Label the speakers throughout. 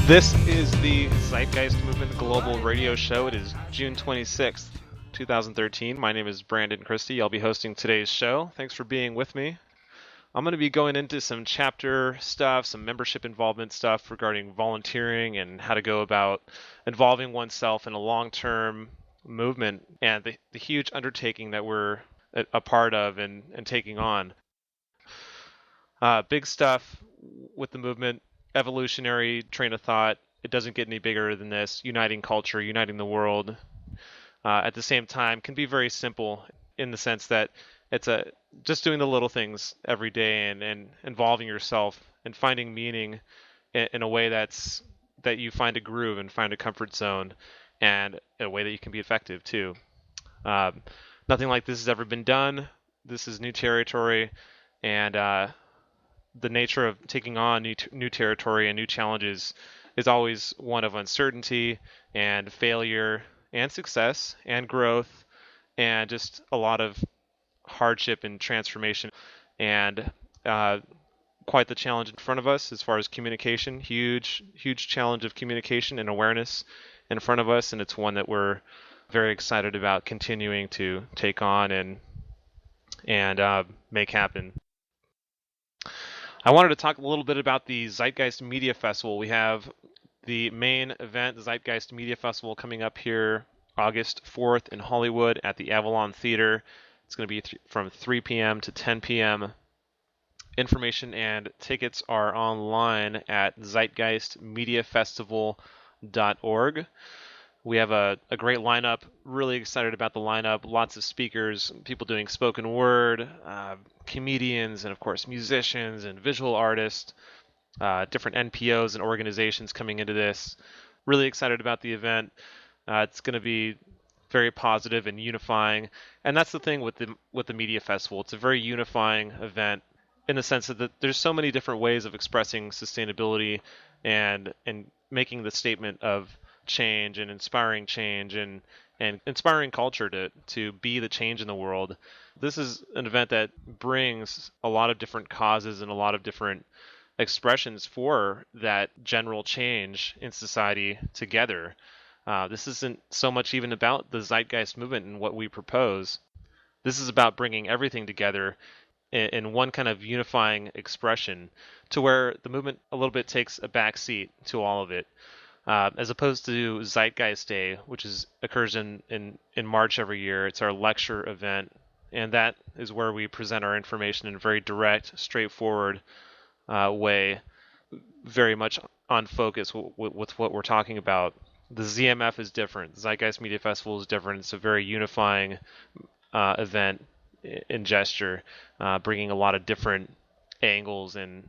Speaker 1: This is the Zeitgeist Movement Global Radio Show. It is June 26th, 2013. My name is Brandon Kristy. I'll be hosting today's show. Thanks for being with me. I'm going to be going into some chapter stuff, some membership involvement stuff regarding volunteering and how to go about involving oneself in a long-term movement and the huge undertaking that we're a part of and taking on. Big stuff with the movement, evolutionary train of thought. It doesn't get any bigger than this. Uniting culture, uniting the world. At the same time, can be very simple in the sense that it's just doing the little things every day and involving yourself and finding meaning in a way that you find a groove and find a comfort zone, and in a way that you can be effective too. Nothing like this has ever been done. This is new territory, and the nature of taking on new territory and new challenges is always one of uncertainty and failure and success and growth and just a lot of hardship and transformation, and quite the challenge in front of us as far as communication. Huge challenge of communication and awareness in front of us, and it's one that we're very excited about continuing to take on and make happen. I wanted to talk a little bit about the Zeitgeist Media Festival. We have the main event, the Zeitgeist Media Festival, coming up here August 4th in Hollywood at the Avalon Theater. It's going to be from 3 p.m. to 10 p.m. Information and tickets are online at zeitgeistmediafestival.org. We have a great lineup, really excited about the lineup, lots of speakers, people doing spoken word, comedians, and of course musicians and visual artists, different NPOs and organizations coming into this. Really excited about the event. It's going to be very positive and unifying, and that's the thing with the media festival. It's a very unifying event in the sense that there's so many different ways of expressing sustainability and making the statement of change and inspiring inspiring culture to be the change in the world. This is an event that brings a lot of different causes and a lot of different expressions for that general change in society together. This isn't so much even about the Zeitgeist movement and what we propose. This is about bringing everything together in one kind of unifying expression, to where the movement a little bit takes a back seat to all of it. As opposed to Zeitgeist Day, which occurs in March every year. It's our lecture event, and that is where we present our information in a very direct, straightforward way, very much on focus with what we're talking about. The ZMF is different. The Zeitgeist Media Festival is different. It's a very unifying event in gesture, bringing a lot of different angles and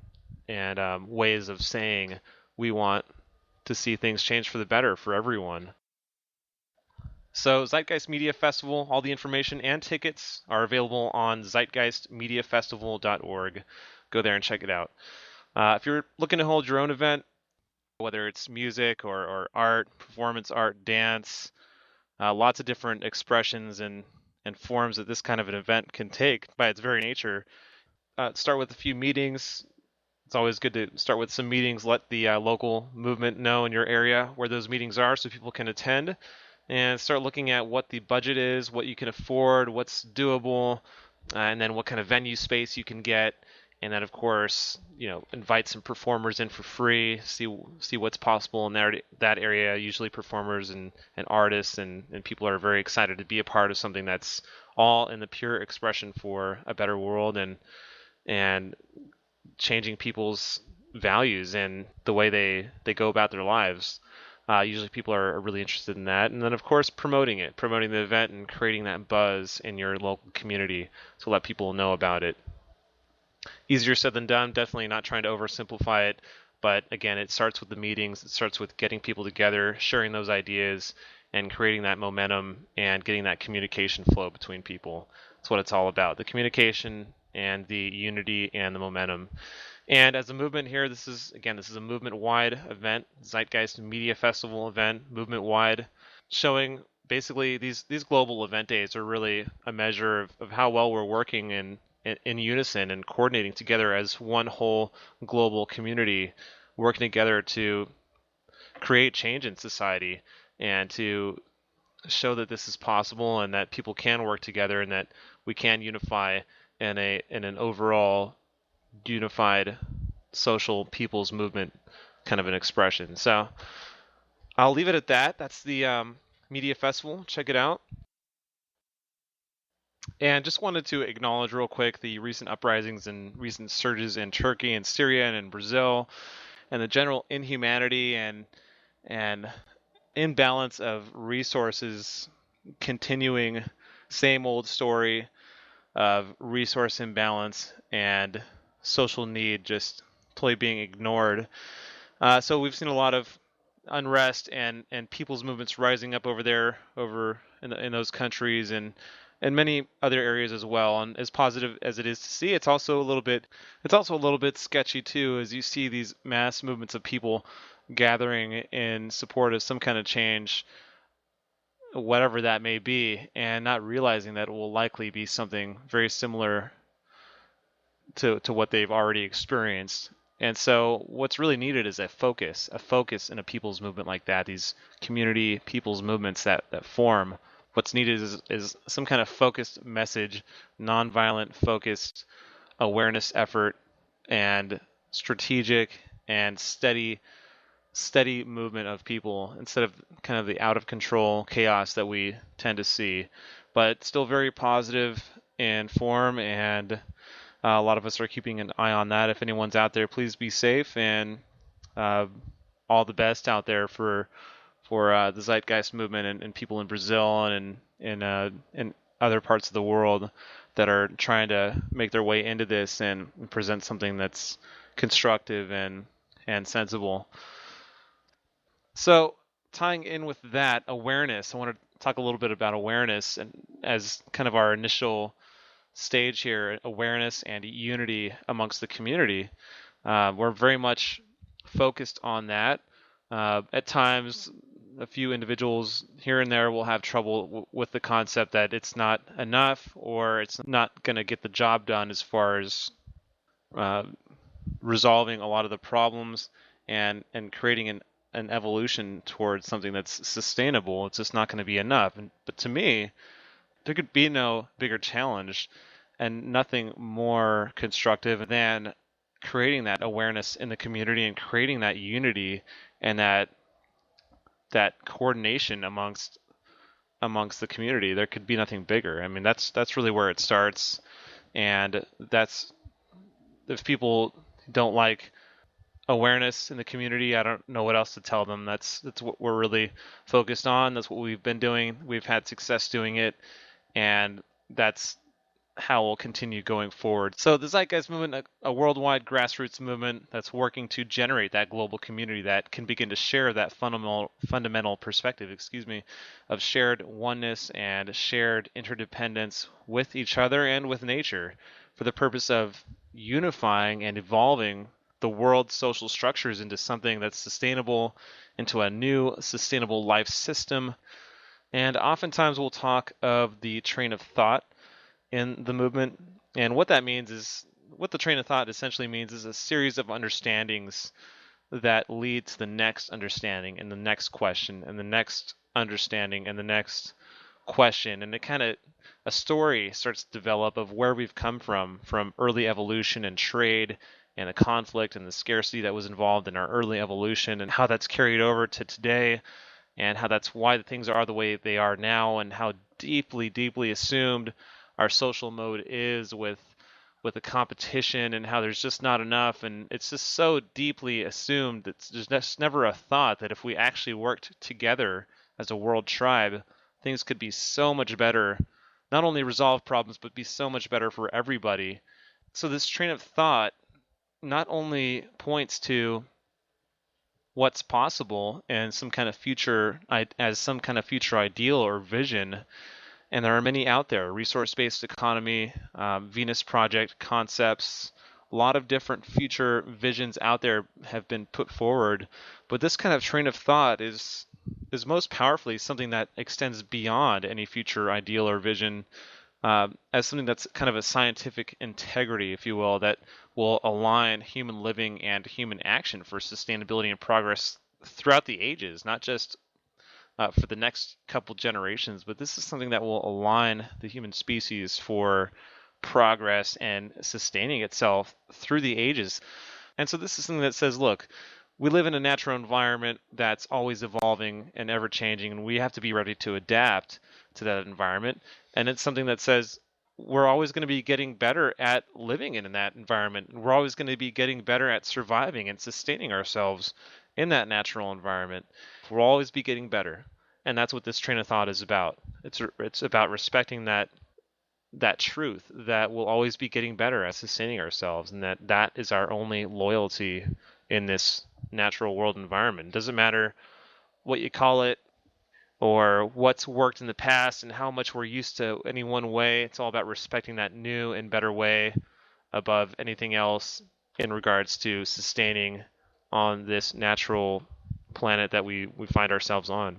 Speaker 1: ways of saying we want to see things change for the better for everyone. So Zeitgeist Media Festival, all the information and tickets are available on zeitgeistmediafestival.org. Go there and check it out. If you're looking to hold your own event, whether it's music or art, performance art, dance, lots of different expressions and forms that this kind of an event can take by its very nature. Start with a few meetings. It's always good to start with some meetings, let the local movement know in your area where those meetings are so people can attend, and start looking at what the budget is, what you can afford, what's doable, and then what kind of venue space you can get. And then, of course, invite some performers in for free, see what's possible in that area. Usually performers and artists and people are very excited to be a part of something that's all in the pure expression for a better world and changing people's values and the way they go about their lives. Usually people are really interested in that. And then, of course, promoting the event and creating that buzz in your local community to let people know about it. Easier said than done, definitely not trying to oversimplify it. But again, it starts with the meetings. It starts with getting people together, sharing those ideas, and creating that momentum and getting that communication flow between people. That's what it's all about. The communication and the unity and the momentum. And as a movement here, this is a movement-wide event, Zeitgeist Media Festival event, movement-wide, showing basically these global event days are really a measure of how well we're working in unison and coordinating together as one whole global community, working together to create change in society and to show that this is possible and that people can work together and that we can unify in an overall unified social people's movement kind of an expression. So I'll leave it at that. That's the media festival. Check it out. And just wanted to acknowledge real quick the recent uprisings and recent surges in Turkey and Syria and in Brazil, and the general inhumanity and imbalance of resources continuing. Same old story of resource imbalance and social need just totally being ignored. So we've seen a lot of unrest and people's movements rising up over there, over in those countries and many other areas as well. And as positive as it is to see, it's also a little bit sketchy too, as you see these mass movements of people gathering in support of some kind of change, whatever that may be, and not realizing that it will likely be something very similar to what they've already experienced. And so what's really needed is a focus in a people's movement like that, these community people's movements that form. What's needed is some kind of focused message, nonviolent focused awareness effort, and strategic and steady movement of people instead of kind of the out of control chaos that we tend to see. But still very positive in form, and a lot of us are keeping an eye on that. If anyone's out there, please be safe, and all the best out there for the Zeitgeist Movement and people in Brazil and in other parts of the world that are trying to make their way into this and present something that's constructive and sensible. So tying in with that awareness, I want to talk a little bit about awareness and as kind of our initial stage here, awareness and unity amongst the community. We're very much focused on that. At times, a few individuals here and there will have trouble with the concept that it's not enough or it's not going to get the job done as far as resolving a lot of the problems and creating an evolution towards something that's sustainable. It's just not going to be enough. But to me, there could be no bigger challenge and nothing more constructive than creating that awareness in the community and creating that unity and that coordination amongst the community. There could be nothing bigger. I mean, that's really where it starts. And that's, if people don't like awareness in the community, I don't know what else to tell them. That's what we're really focused on. That's what we've been doing. We've had success doing it, and that's how we'll continue going forward. So the Zeitgeist Movement, a worldwide grassroots movement that's working to generate that global community that can begin to share that fundamental perspective, of shared oneness and shared interdependence with each other and with nature for the purpose of unifying and evolving the world's social structures into something that's sustainable, into a new sustainable life system. And oftentimes we'll talk of the train of thought in the movement. And what that means is, what the train of thought essentially means is a series of understandings that lead to the next understanding and the next question and the next understanding and the next question. And it kind of, a story starts to develop of where we've come from early evolution and trade and the conflict and the scarcity that was involved in our early evolution, and how that's carried over to today, and how that's why the things are the way they are now, and how deeply, deeply assumed our social mode is with the competition, and how there's just not enough, and it's just so deeply assumed that there's just never a thought that if we actually worked together as a world tribe, things could be so much better, not only resolve problems, but be so much better for everybody. So this train of thought not only points to what's possible and some kind of future ideal or vision, and there are many out there: resource-based economy, Venus Project concepts, a lot of different future visions out there have been put forward. But this kind of train of thought is most powerfully something that extends beyond any future ideal or vision, as something that's kind of a scientific integrity, if you will, that will align human living and human action for sustainability and progress throughout the ages, not just for the next couple generations, but this is something that will align the human species for progress and sustaining itself through the ages. And so this is something that says, look, we live in a natural environment that's always evolving and ever changing, and we have to be ready to adapt to that environment. And it's something that says we're always going to be getting better at living in that environment. We're always going to be getting better at surviving and sustaining ourselves in that natural environment. We'll always be getting better. And that's what this train of thought is about. It's about respecting that truth that we'll always be getting better at sustaining ourselves, and that is our only loyalty in this natural world environment. It doesn't matter what you call it or what's worked in the past and how much we're used to any one way. It's all about respecting that new and better way above anything else in regards to sustaining on this natural planet that we find ourselves on.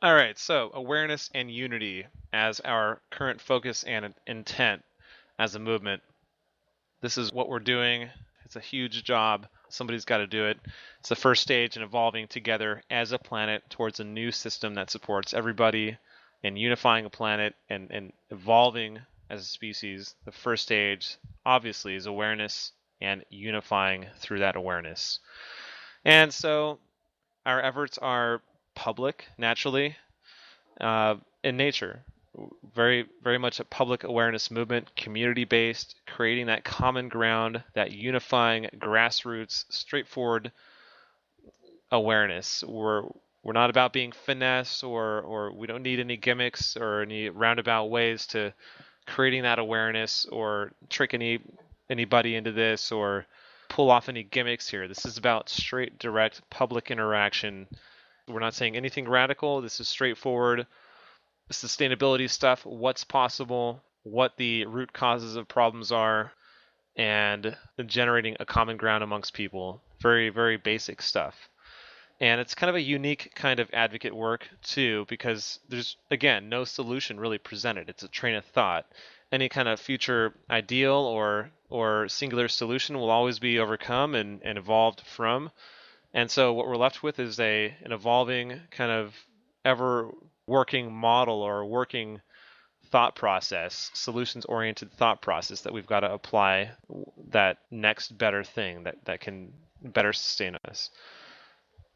Speaker 1: All right, so awareness and unity as our current focus and intent as a movement. This is what we're doing. It's a huge job. Somebody's got to do it. It's the first stage in evolving together as a planet towards a new system that supports everybody and unifying a planet and evolving as a species. The first stage, obviously, is awareness and unifying through that awareness. And so our efforts are public, naturally, in nature. Very, very much a public awareness movement, community-based, creating that common ground, that unifying grassroots, straightforward awareness. We're not about being finesse, or we don't need any gimmicks or any roundabout ways to creating that awareness or trick anybody into this or pull off any gimmicks here. This is about straight, direct public interaction. We're not saying anything radical. This is straightforward sustainability stuff, what's possible, what the root causes of problems are, and generating a common ground amongst people. Very, very basic stuff. And it's kind of a unique kind of advocate work too, because there's, again, no solution really presented. It's a train of thought. Any kind of future ideal or singular solution will always be overcome and evolved from. And so what we're left with is an evolving kind of ever working model or working thought process, solutions-oriented thought process that we've got to apply that next better thing that can better sustain us.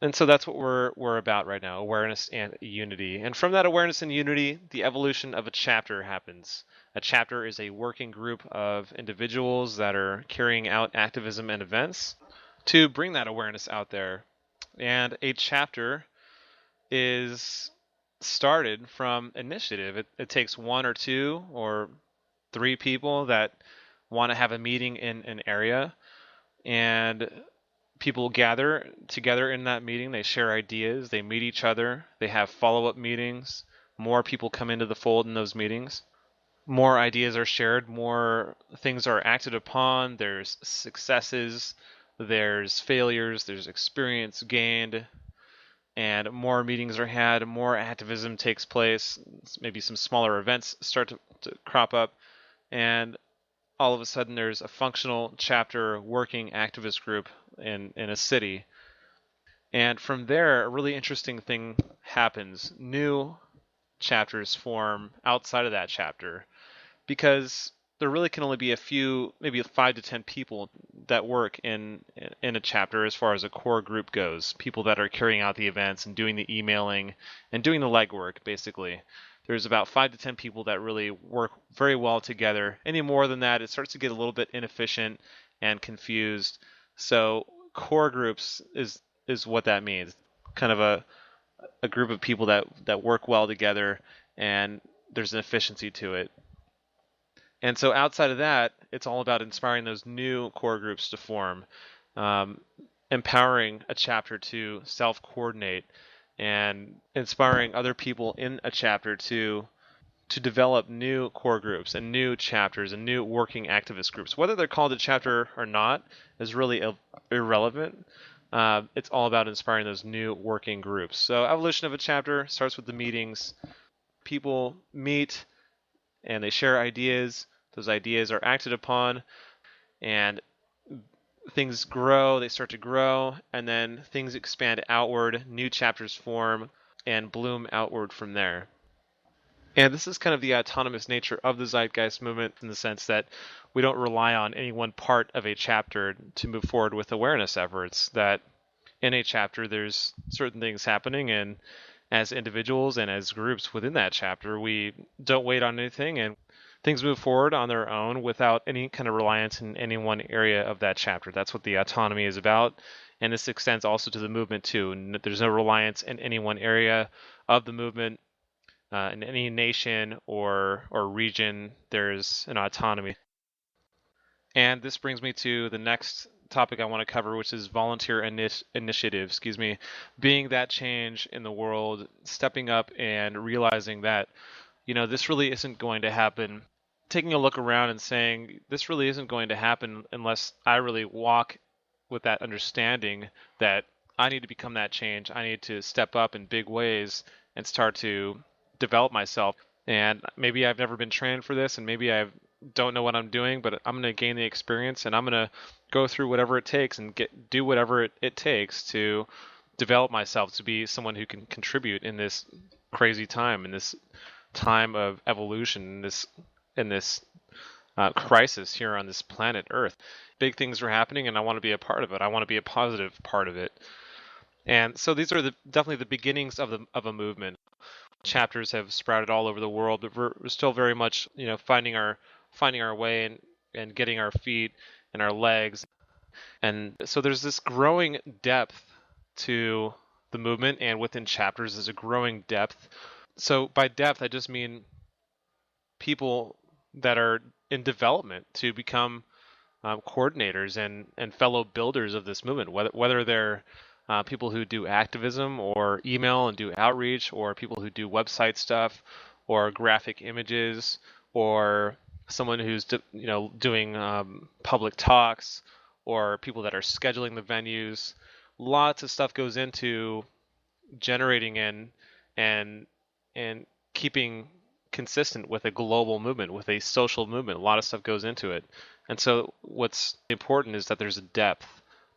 Speaker 1: And so that's what we're about right now, awareness and unity. And from that awareness and unity, the evolution of a chapter happens. A chapter is a working group of individuals that are carrying out activism and events to bring that awareness out there. And a chapter is started from initiative. It takes one or two or three people that want to have a meeting in an area, and people gather together in that meeting. They share ideas, they meet each other, they have follow-up meetings. More people come into the fold in those meetings. More ideas are shared, more things are acted upon. There's successes, there's failures, there's experience gained, and more meetings are had, more activism takes place, maybe some smaller events start to crop up, and all of a sudden there's a functional chapter working activist group in a city. And from there, a really interesting thing happens. New chapters form outside of that chapter, because there really can only be a few, maybe 5 to 10 people that work in a chapter as far as a core group goes. People that are carrying out the events and doing the emailing and doing the legwork, basically. There's about 5 to 10 people that really work very well together. Any more than that, it starts to get a little bit inefficient and confused. So core groups is what that means. Kind of a group of people that work well together, and there's an efficiency to it. And so outside of that, it's all about inspiring those new core groups to form, empowering a chapter to self-coordinate, and inspiring other people in a chapter to develop new core groups and new chapters and new working activist groups. Whether they're called a chapter or not is really irrelevant. It's all about inspiring those new working groups. So evolution of a chapter starts with the meetings. People meet and they share ideas. Those ideas are acted upon, and things grow, they start to grow, and then things expand outward, new chapters form, and bloom outward from there. And this is kind of the autonomous nature of the Zeitgeist movement in the sense that we don't rely on any one part of a chapter to move forward with awareness efforts. That in a chapter, there's certain things happening, and as individuals and as groups within that chapter, we don't wait on anything, and things move forward on their own without any kind of reliance in any one area of that chapter. That's what the autonomy is about. And this extends also to the movement too. There's no reliance in any one area of the movement. In any nation or region, there's an autonomy. And this brings me to the next topic I want to cover, which is volunteer initiative, being that change in the world, stepping up and realizing that, this really isn't going to happen. Taking a look around and saying, this really isn't going to happen unless I really walk with that understanding that I need to become that change. I need to step up in big ways and start to develop myself. And maybe I've never been trained for this, and maybe I don't know what I'm doing, but I'm going to gain the experience, and I'm going to go through whatever it takes and do whatever it takes to develop myself to be someone who can contribute in this crazy time, in this time of evolution, in this crisis here on this planet Earth. Big things are happening, and I want to be a part of it. I want to be a positive part of it. And so these are definitely the beginnings of a movement. Chapters have sprouted all over the world, but we're still very much, finding our way and getting our feet and our legs. And so there's this growing depth to the movement, and within chapters there's a growing depth. So by depth, I just mean people that are in development to become coordinators and fellow builders of this movement, whether they're people who do activism or email and do outreach, or people who do website stuff or graphic images, or someone who's doing public talks, or people that are scheduling the venues. Lots of stuff goes into generating and keeping consistent with a global movement, with a social movement. A lot of stuff goes into it. And so what's important is that there's a depth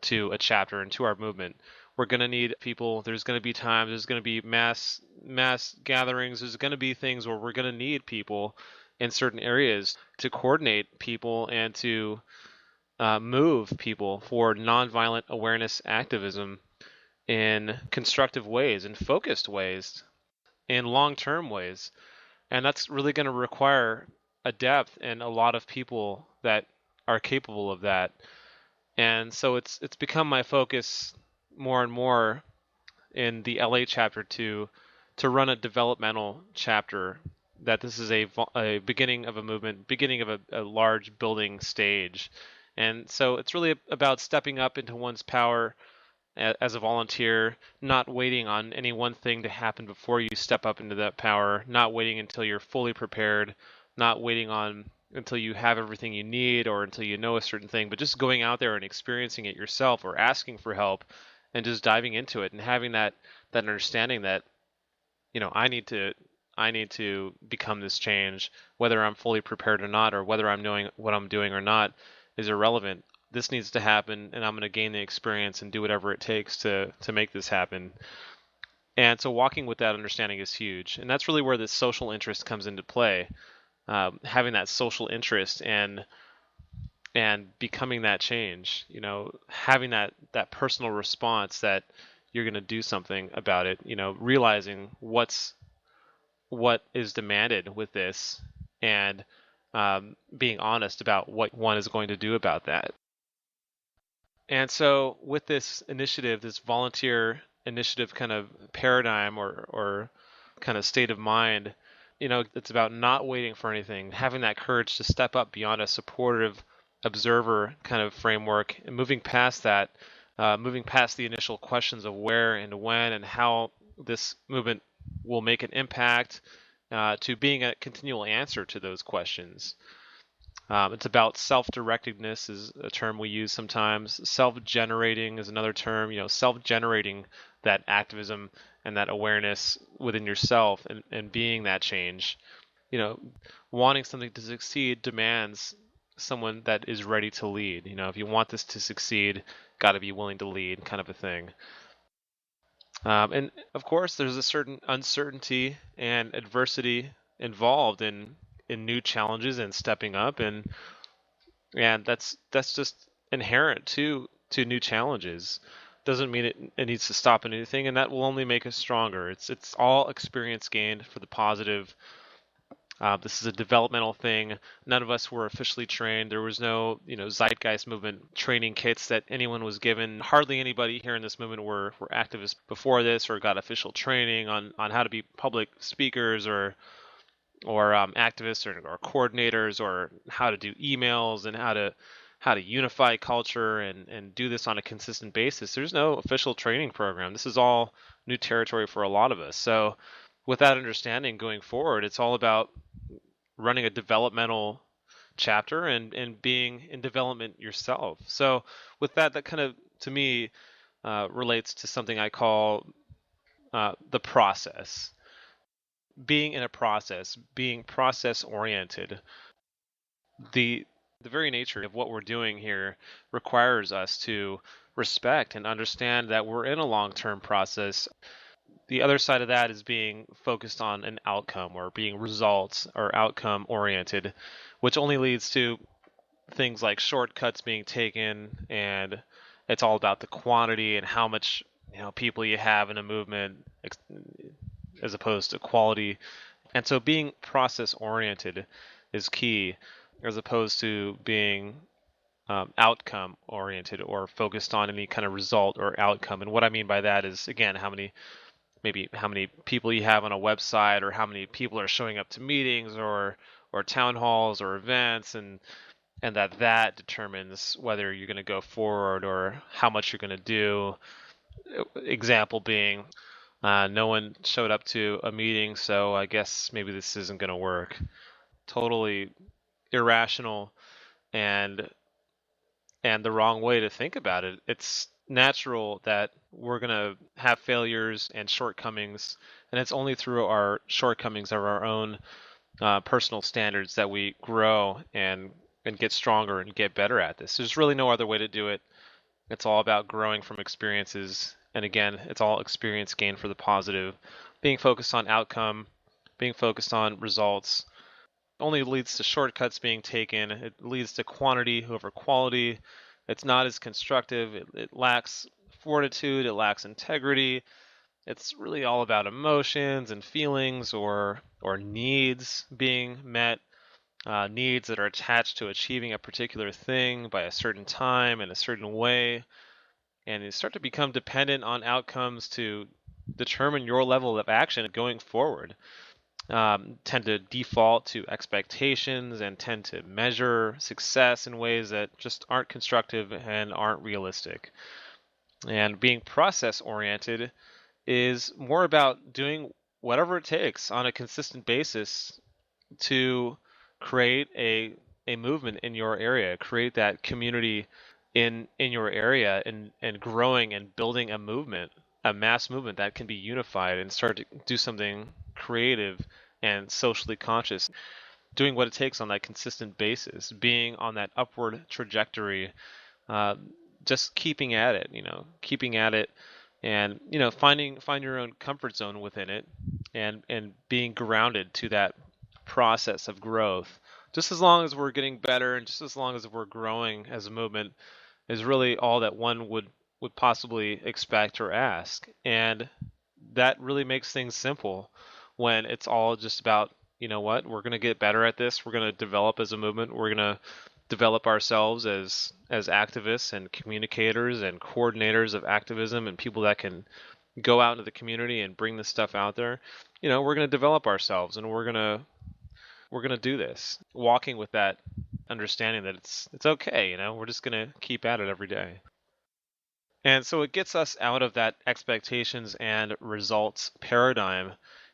Speaker 1: to a chapter and to our movement. We're going to need people. There's going to be times, there's going to be mass gatherings. There's going to be things where we're going to need people in certain areas to coordinate people and to move people for nonviolent awareness activism in constructive ways, in focused ways, in long-term ways. And that's really going to require a depth and a lot of people that are capable of that. And so it's become my focus more and more in the LA chapter to run a developmental chapter, that this is a beginning of a movement, beginning of a large building stage. And so it's really about stepping up into one's power as a volunteer, not waiting on any one thing to happen before you step up into that power, not waiting until you're fully prepared, not waiting on until you have everything you need or until you know a certain thing, but just going out there and experiencing it yourself, or asking for help and just diving into it and having that understanding that, I need to become this change, whether I'm fully prepared or not, or whether I'm knowing what I'm doing or not is irrelevant. This needs to happen, and I'm going to gain the experience and do whatever it takes to make this happen. And so walking with that understanding is huge. And that's really where this social interest comes into play. Having that social interest and becoming that change, having that personal response that you're going to do something about it, realizing what is demanded with this, and being honest about what one is going to do about that. And so with this initiative, this volunteer initiative kind of paradigm or kind of state of mind, it's about not waiting for anything, having that courage to step up beyond a supportive observer kind of framework, and moving past that, moving past the initial questions of where and when and how this movement will make an impact, to being a continual answer to those questions. It's about self-directedness is a term we use sometimes. Self-generating is another term, self-generating that activism and that awareness within yourself, and being that change. Wanting something to succeed demands someone that is ready to lead. If you want this to succeed, got to be willing to lead, kind of a thing. And of course, there's a certain uncertainty and adversity involved in new challenges and stepping up, and that's just inherent to new challenges. Doesn't mean it needs to stop anything, and that will only make us stronger. It's all experience gained for the positive. This is a developmental thing. None of us were officially trained. There was no, Zeitgeist Movement training kits that anyone was given. Hardly anybody here in this movement were activists before this or got official training on how to be public speakers or activists or coordinators or how to do emails and how to unify culture and do this on a consistent basis. There's no official training program. This is all new territory for a lot of us. So with that understanding going forward, it's all about running a developmental chapter and being in development yourself. So with that kind of, to me, relates to something I call the process. Being in a process, being process oriented. The very nature of what we're doing here requires us to respect and understand that we're in a long-term process. The other side of that is being focused on an outcome or being results or outcome oriented, which only leads to things like shortcuts being taken, and it's all about the quantity and how much people you have in a movement as opposed to quality. And so being process oriented is key as opposed to being outcome oriented or focused on any kind of result or outcome. And what I mean by that is, again, how many people you have on a website or how many people are showing up to meetings or town halls or events, and that determines whether you're going to go forward or how much you're going to do. Example being, no one showed up to a meeting, so I guess maybe this isn't going to work. Totally irrational and the wrong way to think about it. It's natural that we're going to have failures and shortcomings, and it's only through our shortcomings of our own personal standards that we grow and get stronger and get better at this. There's really no other way to do it. It's all about growing from experiences, and again, it's all experience gain for the positive. Being focused on outcome, being focused on results, only leads to shortcuts being taken. It leads to quantity over quality. It's not as constructive. It lacks fortitude. It lacks integrity. It's really all about emotions and feelings or needs being met, needs that are attached to achieving a particular thing by a certain time in a certain way. And you start to become dependent on outcomes to determine your level of action going forward. Tend to default to expectations and tend to measure success in ways that just aren't constructive and aren't realistic. And being process oriented is more about doing whatever it takes on a consistent basis to create a movement in your area, create that community in your area, and growing and building a movement, a mass movement that can be unified and start to do something creative and socially conscious, doing what it takes on that consistent basis, being on that upward trajectory, uh, just keeping at it, keeping at it, and find your own comfort zone within it, and being grounded to that process of growth. Just as long as we're getting better and just as long as we're growing as a movement is really all that one would possibly expect or ask. And that really makes things simple when it's all just about, what, we're going to get better at this. We're going to develop as a movement. We're going to develop ourselves as activists and communicators and coordinators of activism and people that can go out into the community and bring this stuff out there. We're going to develop ourselves, and we're going to do this, walking with that understanding that it's okay. We're just going to keep at it every day. And so it gets us out of that expectations and results paradigm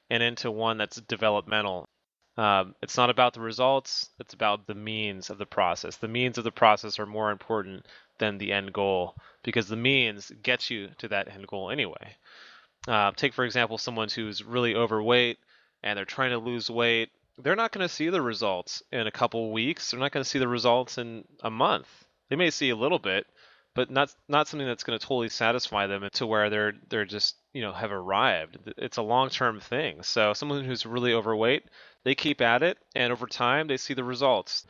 Speaker 1: and into one that's developmental. It's not about the results, it's about the means of the process. The means of the process are more important than the end goal because the means gets you to that end goal anyway. Take, for example, someone who's really overweight and they're trying to lose weight. they're not going to see the results in a couple weeks. They're not going to see the results in a month. They may see a little bit, but not something that's going to totally satisfy them to where they're just have arrived. It's a long-term thing. So someone who's really overweight, they keep at it, and over time they see the results.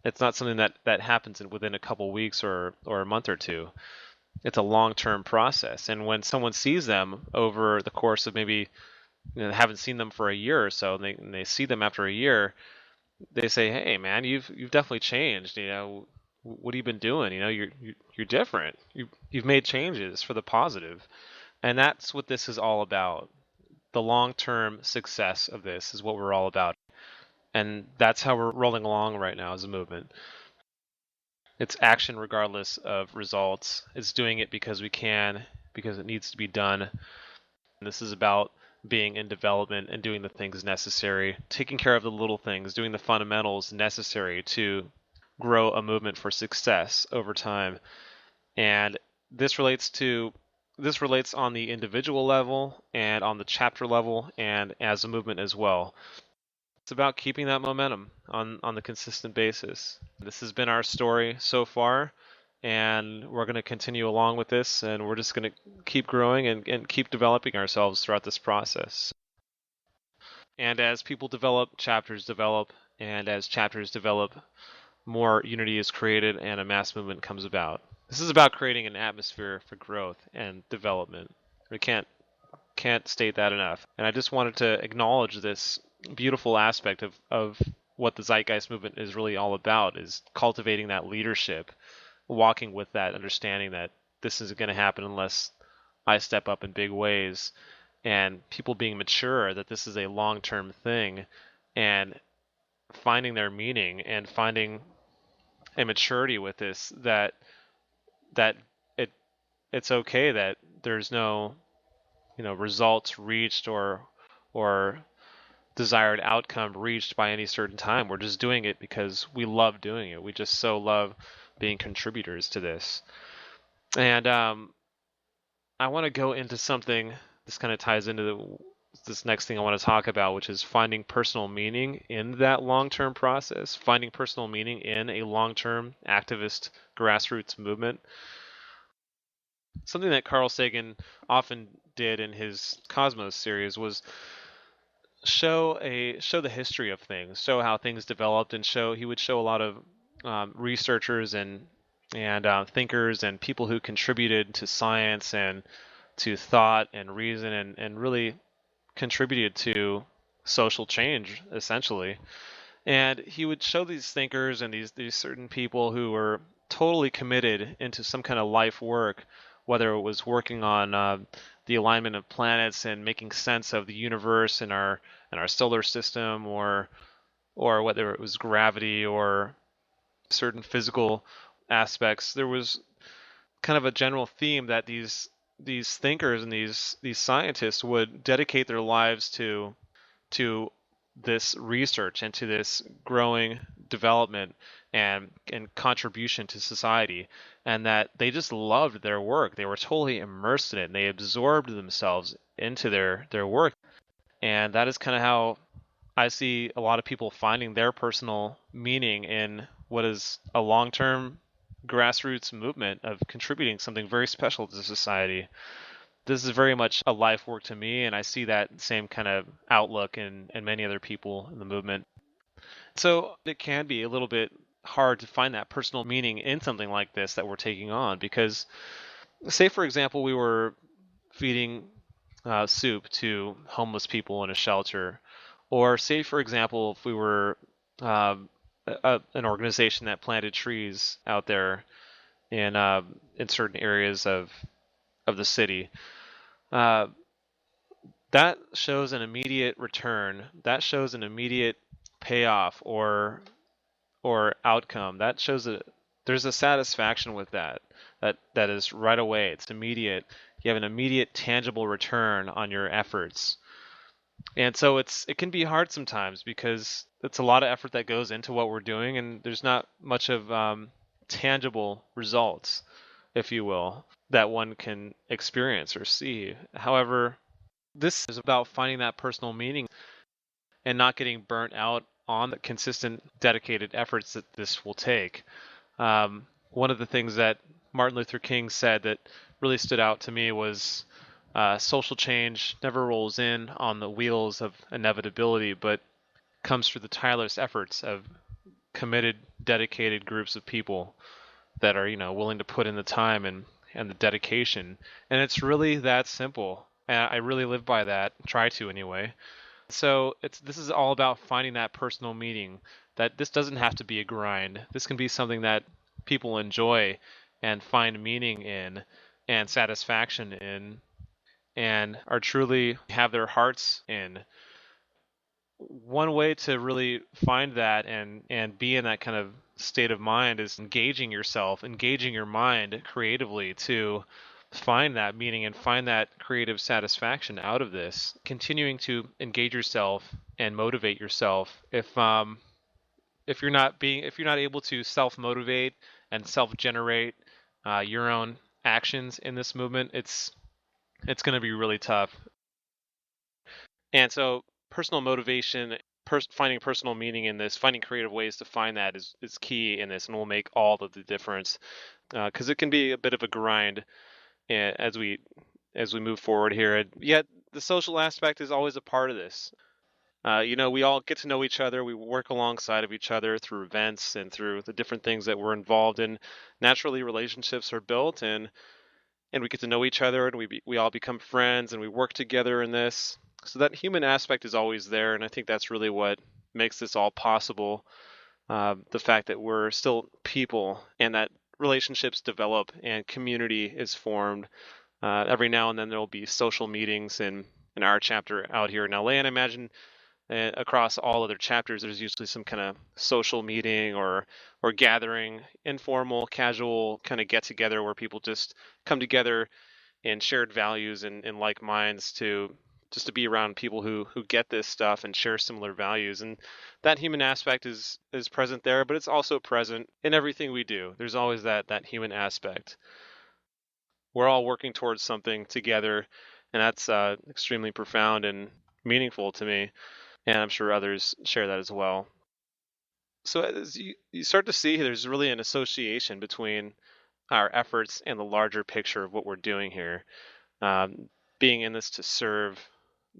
Speaker 1: It's not something that happens within a couple weeks or a month or two. It's a long-term process. And when someone sees them over the course of maybe haven't seen them for a year or so, and they see them after a year, they say, "Hey, man, you've definitely changed. What have you been doing? You're different. You've made changes for the positive." And that's what this is all about. The long-term success of this is what we're all about. And that's how we're rolling along right now as a movement. It's action regardless of results. It's doing it because we can, because it needs to be done. And this is about being in development and doing the things necessary, taking care of the little things, doing the fundamentals necessary to grow a movement for success over time. And this relates on the individual level and on the chapter level and as a movement as well. It's about keeping that momentum on the consistent basis. This has been our story so far, and we're going to continue along with this, and we're just going to keep growing and keep developing ourselves throughout this process. And as people develop, chapters develop, and as chapters develop, more unity is created and a mass movement comes about. This is about creating an atmosphere for growth and development. We can't state that enough. And I just wanted to acknowledge this beautiful aspect of what the Zeitgeist Movement is really all about, is cultivating that leadership, walking with that understanding that this isn't going to happen unless I step up in big ways, and people being mature that this is a long-term thing, and finding their meaning and finding a maturity with this, that it's okay that there's no results reached or desired outcome reached by any certain time. We're just doing it because we love doing it. We just so love being contributors to this. And I want to go into something. This kind of ties into this next thing I want to talk about, which is finding personal meaning in that long-term process, finding personal meaning in a long-term activist grassroots movement. Something that Carl Sagan often did in his Cosmos series was show the history of things, show how things developed, and he would show a lot of researchers and thinkers and people who contributed to science and to thought and reason and really contributed to social change, essentially. And he would show these thinkers and these certain people who were totally committed into some kind of life work, whether it was working on the alignment of planets and making sense of the universe and our solar system, or whether it was gravity or certain physical aspects. There was kind of a general theme that these thinkers and these scientists would dedicate their lives to this research and to this growing development and contribution to society, and that they just loved their work. They were totally immersed in it, and they absorbed themselves into their work. And that is kind of how I see a lot of people finding their personal meaning in what is a long-term grassroots movement of contributing something very special to society. This is very much a life work to me, and I see that same kind of outlook in many other people in the movement. So it can be a little bit hard to find that personal meaning in something like this that we're taking on, because say, for example, we were feeding soup to homeless people in a shelter, or say, for example, if we were an organization that planted trees out there in certain areas of the city. That shows an immediate return. That shows an immediate payoff or outcome. That shows that there's a satisfaction with that is right away. It's immediate. You have an immediate tangible return on your efforts. And so it can be hard sometimes because it's a lot of effort that goes into what we're doing, and there's not much of tangible results, if you will, that one can experience or see. However, this is about finding that personal meaning and not getting burnt out on the consistent, dedicated efforts that this will take. One of the things that Martin Luther King said that really stood out to me was social change never rolls in on the wheels of inevitability, but comes through the tireless efforts of committed, dedicated groups of people that are, willing to put in the time and the dedication. And it's really that simple. And I really live by that, try to anyway. So this is all about finding that personal meaning, that this doesn't have to be a grind. This can be something that people enjoy and find meaning in and satisfaction in and are truly have their hearts in. One way to really find that and be in that kind of state of mind is engaging yourself, engaging your mind creatively to find that meaning and find that creative satisfaction out of this. Continuing to engage yourself and motivate yourself. If you're not able to self-motivate and self-generate your own actions in this movement, it's going to be really tough. And so personal motivation, finding personal meaning in this, finding creative ways to find that is key in this, and will make all of the difference. Because it can be a bit of a grind as we move forward here. And yet the social aspect is always a part of this. We all get to know each other. We work alongside of each other through events and through the different things that we're involved in. Naturally, relationships are built, and we get to know each other, and we all become friends, and we work together in this. So that human aspect is always there, and I think that's really what makes this all possible. The fact that we're still people, and that relationships develop, and community is formed. Every now and then there will be social meetings in our chapter out here in LA, and I imagine across all other chapters there's usually some kind of social meeting or gathering, informal, casual kind of get together where people just come together in shared values and like minds to be around people who get this stuff and share similar values. And that human aspect is present there, but it's also present in everything we do. There's always that human aspect. We're all working towards something together, and that's extremely profound and meaningful to me, and I'm sure others share that as well. So as you start to see, there's really an association between our efforts and the larger picture of what we're doing here. Being in this to serve,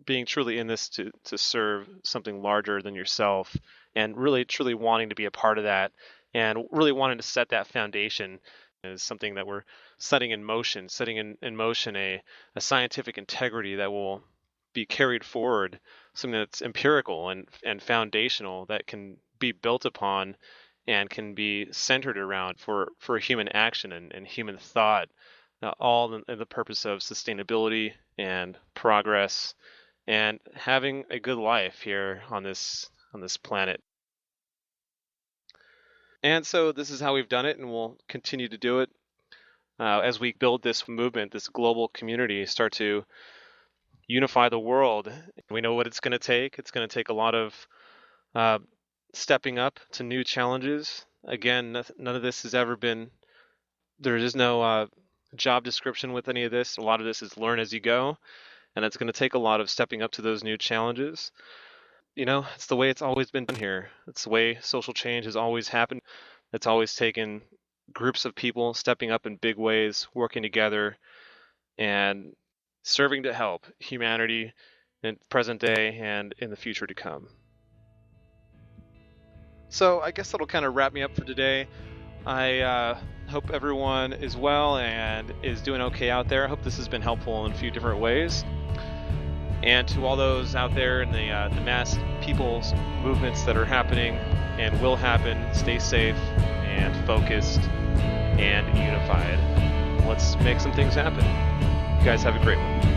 Speaker 1: being truly in this to serve something larger than yourself, and really truly wanting to be a part of that, and really wanting to set that foundation is something that we're setting in motion a scientific integrity that will be carried forward, something that's empirical and foundational that can be built upon and can be centered around for human action and human thought, all in the purpose of sustainability and progress and having a good life here on this planet. And so this is how we've done it, and we'll continue to do it as we build this movement, this global community, start to unify the world. We know what it's going to take. It's going to take a lot of stepping up to new challenges. Again, none of this has ever been, there is no job description with any of this. A lot of this is learn as you go, and it's going to take a lot of stepping up to those new challenges. It's the way it's always been done here. It's the way social change has always happened. It's always taken groups of people stepping up in big ways, working together, and serving to help humanity in present day and in the future to come. So I guess that'll kind of wrap me up for today. I hope everyone is well and is doing okay out there. I hope this has been helpful in a few different ways. And to all those out there in the mass people's movements that are happening and will happen, stay safe and focused and unified. Let's make some things happen. You guys have a great one.